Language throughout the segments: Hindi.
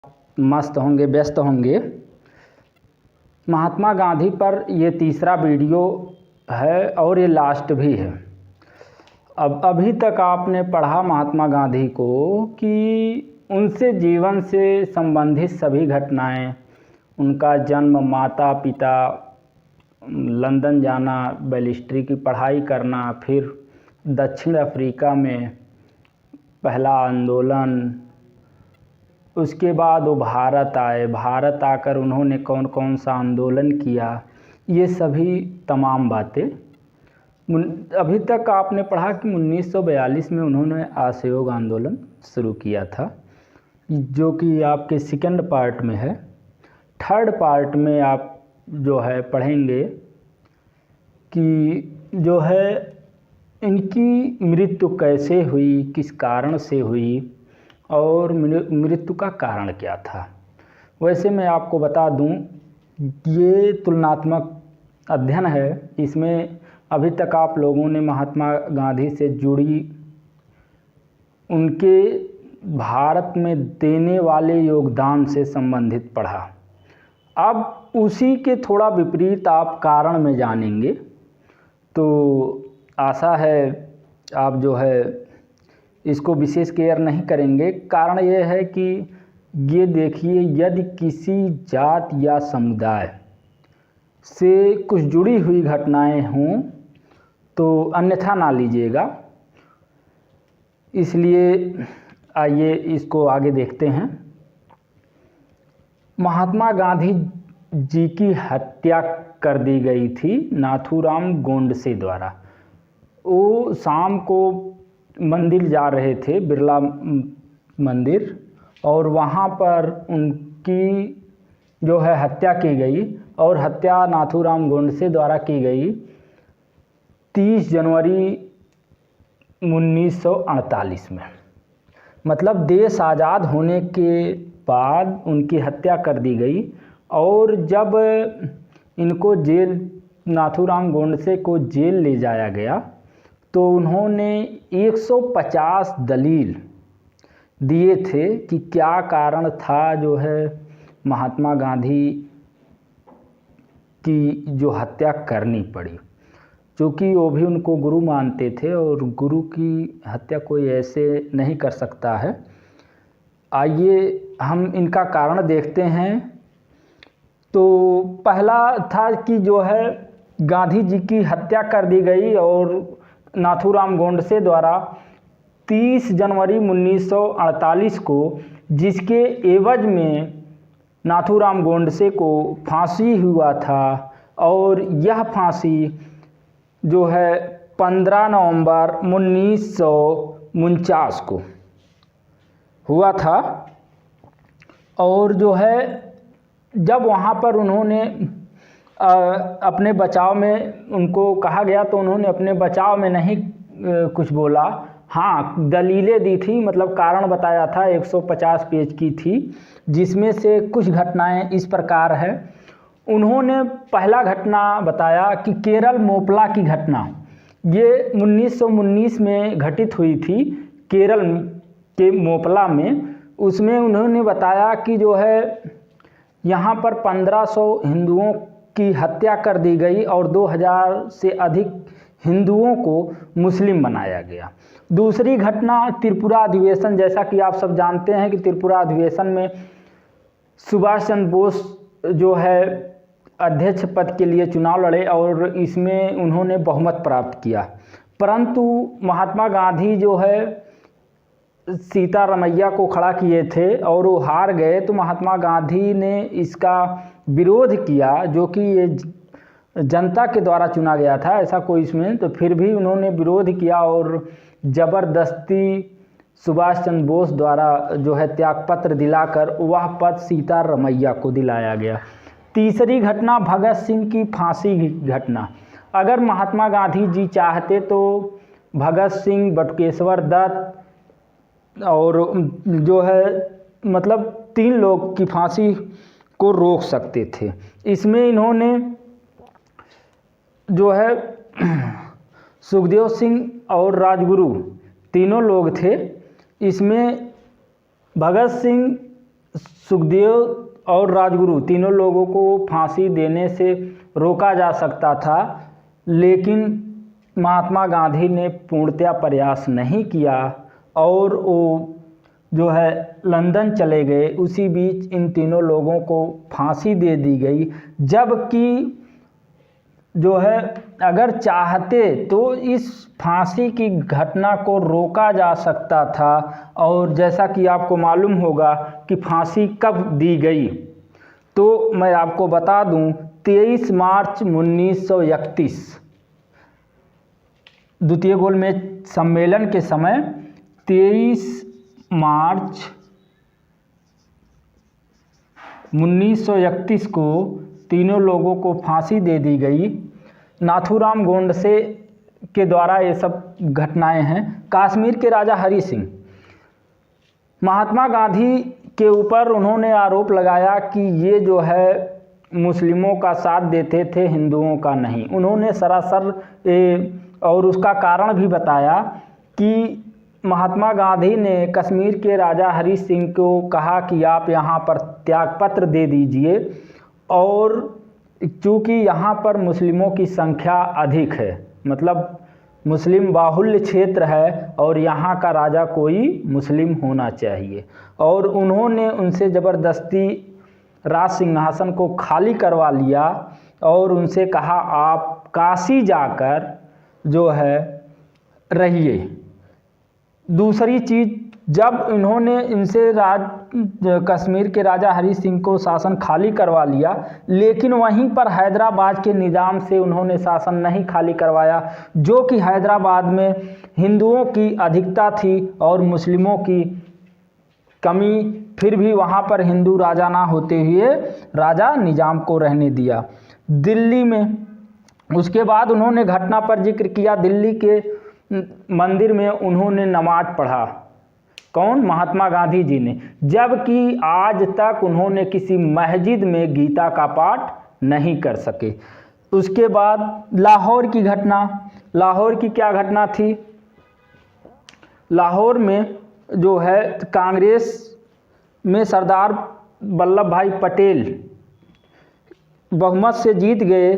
मस्त होंगे, व्यस्त होंगे। महात्मा गांधी पर ये तीसरा वीडियो है और ये लास्ट भी है। अब अभी तक आपने पढ़ा महात्मा गांधी को कि उनसे जीवन से संबंधित सभी घटनाएं, उनका जन्म, माता पिता, लंदन जाना, बैरिस्ट्री की पढ़ाई करना, फिर दक्षिण अफ्रीका में पहला आंदोलन, उसके बाद वो भारत आए, भारत आकर उन्होंने कौन कौन सा आंदोलन किया, ये सभी तमाम बातें अभी तक आपने पढ़ा कि 1942 में उन्होंने असहयोग आंदोलन शुरू किया था, जो कि आपके सेकंड पार्ट में है। थर्ड पार्ट में आप जो है पढ़ेंगे कि जो है इनकी मृत्यु कैसे हुई, किस कारण से हुई और मृत्यु का कारण क्या था। वैसे मैं आपको बता दूं, ये तुलनात्मक अध्ययन है। इसमें अभी तक आप लोगों ने महात्मा गांधी से जुड़ी उनके भारत में देने वाले योगदान से संबंधित पढ़ा। अब उसी के थोड़ा विपरीत आप कारण में जानेंगे, तो आशा है आप जो है इसको विशेष केयर नहीं करेंगे। कारण ये है कि ये देखिए, यदि किसी जात या समुदाय से कुछ जुड़ी हुई घटनाएं हों तो अन्यथा ना लीजिएगा। इसलिए आइए इसको आगे देखते हैं। महात्मा गांधी जी की हत्या कर दी गई थी नाथूराम गोडसे द्वारा। वो शाम को मंदिर जा रहे थे, बिरला मंदिर, और वहाँ पर उनकी जो है हत्या की गई, और हत्या नाथूराम गोडसे द्वारा की गई 30 जनवरी 1948 में। मतलब देश आज़ाद होने के बाद उनकी हत्या कर दी गई। और जब इनको जेल, नाथूराम गोडसे को जेल ले जाया गया, तो उन्होंने 150 दलील दिए थे कि क्या कारण था जो है महात्मा गांधी की जो हत्या करनी पड़ी, क्योंकि वो भी उनको गुरु मानते थे और गुरु की हत्या कोई ऐसे नहीं कर सकता है। आइए हम इनका कारण देखते हैं। तो पहला था कि जो है गांधी जी की हत्या कर दी गई और नाथूराम गोडसे द्वारा 30 जनवरी 1948 को, जिसके एवज में नाथूराम गोडसे को फांसी हुआ था। और यह फांसी जो है 15 नवंबर 1949 को हुआ था। और जो है जब वहाँ पर उन्होंने अपने बचाव में, उनको कहा गया तो उन्होंने अपने बचाव में नहीं कुछ बोला। हाँ, दलीलें दी थी, मतलब कारण बताया था, 150 पेज की थी, जिसमें से कुछ घटनाएं इस प्रकार है। उन्होंने पहला घटना बताया कि केरल मोपला की घटना, ये 1919 में घटित हुई थी केरल के मोपला में। उसमें उन्होंने बताया कि जो है यहाँ पर 1500 हिंदुओं की हत्या कर दी गई और 2000 से अधिक हिंदुओं को मुस्लिम बनाया गया। दूसरी घटना त्रिपुरा अधिवेशन, जैसा कि आप सब जानते हैं कि त्रिपुरा अधिवेशन में सुभाष चंद्र बोस जो है अध्यक्ष पद के लिए चुनाव लड़े और इसमें उन्होंने बहुमत प्राप्त किया, परंतु महात्मा गांधी जो है सीतारमैया को खड़ा किए थे और वो हार गए। तो महात्मा गांधी ने इसका विरोध किया, जो कि ये जनता के द्वारा चुना गया था, ऐसा कोई इसमें, तो फिर भी उन्होंने विरोध किया और ज़बरदस्ती सुभाष चंद्र बोस द्वारा जो है त्यागपत्र दिलाकर वह पद सीतारमैया को दिलाया गया। तीसरी घटना भगत सिंह की फांसी की घटना। अगर महात्मा गांधी जी चाहते तो भगत सिंह, बटुकेश्वर दत्त और जो है मतलब 3 लोग की फांसी को रोक सकते थे। इसमें इन्होंने जो है सुखदेव सिंह और राजगुरु तीनों लोग थे। इसमें भगत सिंह सुखदेव और राजगुरु तीनों लोगों को फांसी देने से रोका जा सकता था, लेकिन महात्मा गांधी ने पूर्णतया प्रयास नहीं किया और वो जो है लंदन चले गए। उसी बीच इन तीनों लोगों को फांसी दे दी गई, जबकि जो है अगर चाहते तो इस फांसी की घटना को रोका जा सकता था। और जैसा कि आपको मालूम होगा कि फांसी कब दी गई, तो मैं आपको बता दूं 23 मार्च 1931 द्वितीय गोलमेज सम्मेलन के समय 23 मार्च 1931 को तीनों लोगों को फांसी दे दी गई। नाथूराम गोडसे के द्वारा ये सब घटनाएं हैं। कश्मीर के राजा हरि सिंह, महात्मा गांधी के ऊपर उन्होंने आरोप लगाया कि ये जो है मुस्लिमों का साथ देते थे, हिंदुओं का नहीं। उन्होंने सरासर और उसका कारण भी बताया कि महात्मा गांधी ने कश्मीर के राजा हरि सिंह को कहा कि आप यहाँ पर त्यागपत्र दे दीजिए, और चूँकि यहाँ पर मुस्लिमों की संख्या अधिक है, मतलब मुस्लिम बाहुल्य क्षेत्र है और यहाँ का राजा कोई मुस्लिम होना चाहिए। और उन्होंने उनसे ज़बरदस्ती राज सिंहासन को खाली करवा लिया और उनसे कहा आप काशी जाकर जो है रहिए। दूसरी चीज़, जब इन्होंने इनसे कश्मीर के राजा हरि सिंह को शासन खाली करवा लिया, लेकिन वहीं पर हैदराबाद के निज़ाम से उन्होंने शासन नहीं खाली करवाया, जो कि हैदराबाद में हिंदुओं की अधिकता थी और मुस्लिमों की कमी। फिर भी वहाँ पर हिंदू राजा ना होते हुए राजा निज़ाम को रहने दिया। दिल्ली में उसके बाद उन्होंने घटना पर जिक्र किया, दिल्ली के मंदिर में उन्होंने नमाज पढ़ा। कौन? महात्मा गांधी जी ने, जबकि आज तक उन्होंने किसी मस्जिद में गीता का पाठ नहीं कर सके। उसके बाद लाहौर की घटना, लाहौर की क्या घटना थी? लाहौर में जो है कांग्रेस में सरदार वल्लभ भाई पटेल बहुमत से जीत गए,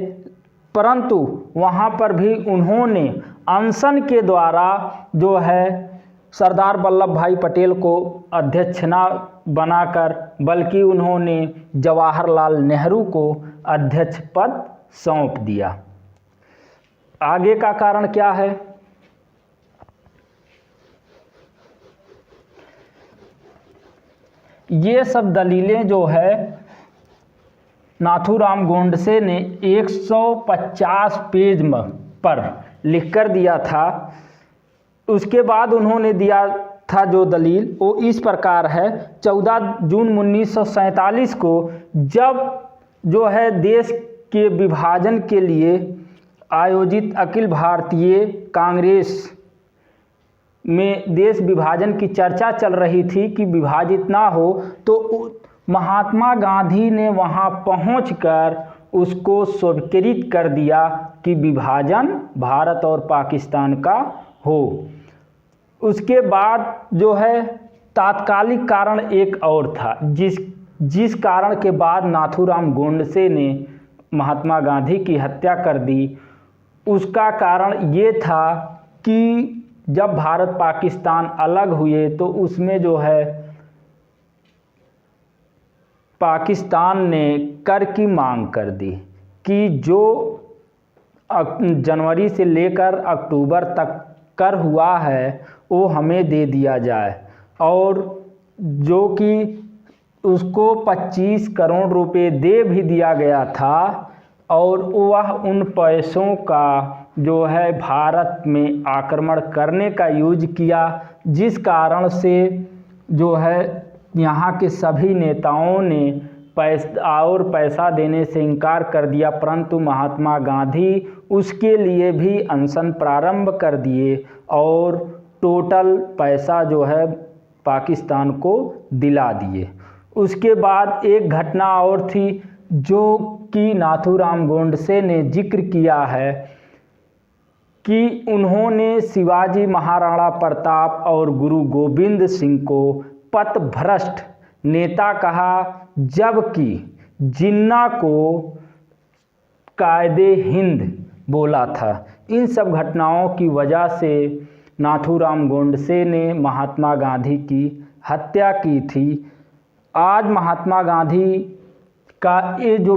परंतु वहाँ पर भी उन्होंने अनशन के द्वारा जो है सरदार वल्लभ भाई पटेल को अध्यक्ष न बनाकर, बल्कि उन्होंने जवाहरलाल नेहरू को अध्यक्ष पद सौंप दिया। आगे का कारण क्या है? ये सब दलीलें जो है नाथूराम गोडसे ने 150 पेज पर लिख कर दिया था। उसके बाद उन्होंने दिया था जो दलील वो इस प्रकार है। 14 जून 1947 को जब जो है देश के विभाजन के लिए आयोजित अखिल भारतीय कांग्रेस में देश विभाजन की चर्चा चल रही थी कि विभाजित ना हो, तो महात्मा गांधी ने वहां पहुंचकर उसको स्वीकृत कर दिया कि विभाजन भारत और पाकिस्तान का हो। उसके बाद जो है तात्कालिक कारण एक और था, जिस कारण के बाद नाथूराम गोडसे ने महात्मा गांधी की हत्या कर दी। उसका कारण ये था कि जब भारत पाकिस्तान अलग हुए तो उसमें जो है पाकिस्तान ने कर की मांग कर दी कि जो जनवरी से लेकर अक्टूबर तक कर हुआ है वो हमें दे दिया जाए, और जो कि उसको 25 करोड़ रुपए दे भी दिया गया था, और वह उन पैसों का जो है भारत में आक्रमण करने का यूज किया, जिस कारण से जो है यहाँ के सभी नेताओं ने पैसा देने से इनकार कर दिया। परंतु महात्मा गांधी उसके लिए भी अनशन प्रारंभ कर दिए और टोटल पैसा जो है पाकिस्तान को दिला दिए। उसके बाद एक घटना और थी जो कि नाथूराम गोडसे ने जिक्र किया है कि उन्होंने शिवाजी महाराणा प्रताप और गुरु गोविंद सिंह को पथभ्रष्ट नेता कहा, जबकि जिन्ना को कायदे हिंद बोला था। इन सब घटनाओं की वजह से नाथूराम गोडसे ने महात्मा गांधी की हत्या की थी। आज महात्मा गांधी का ये जो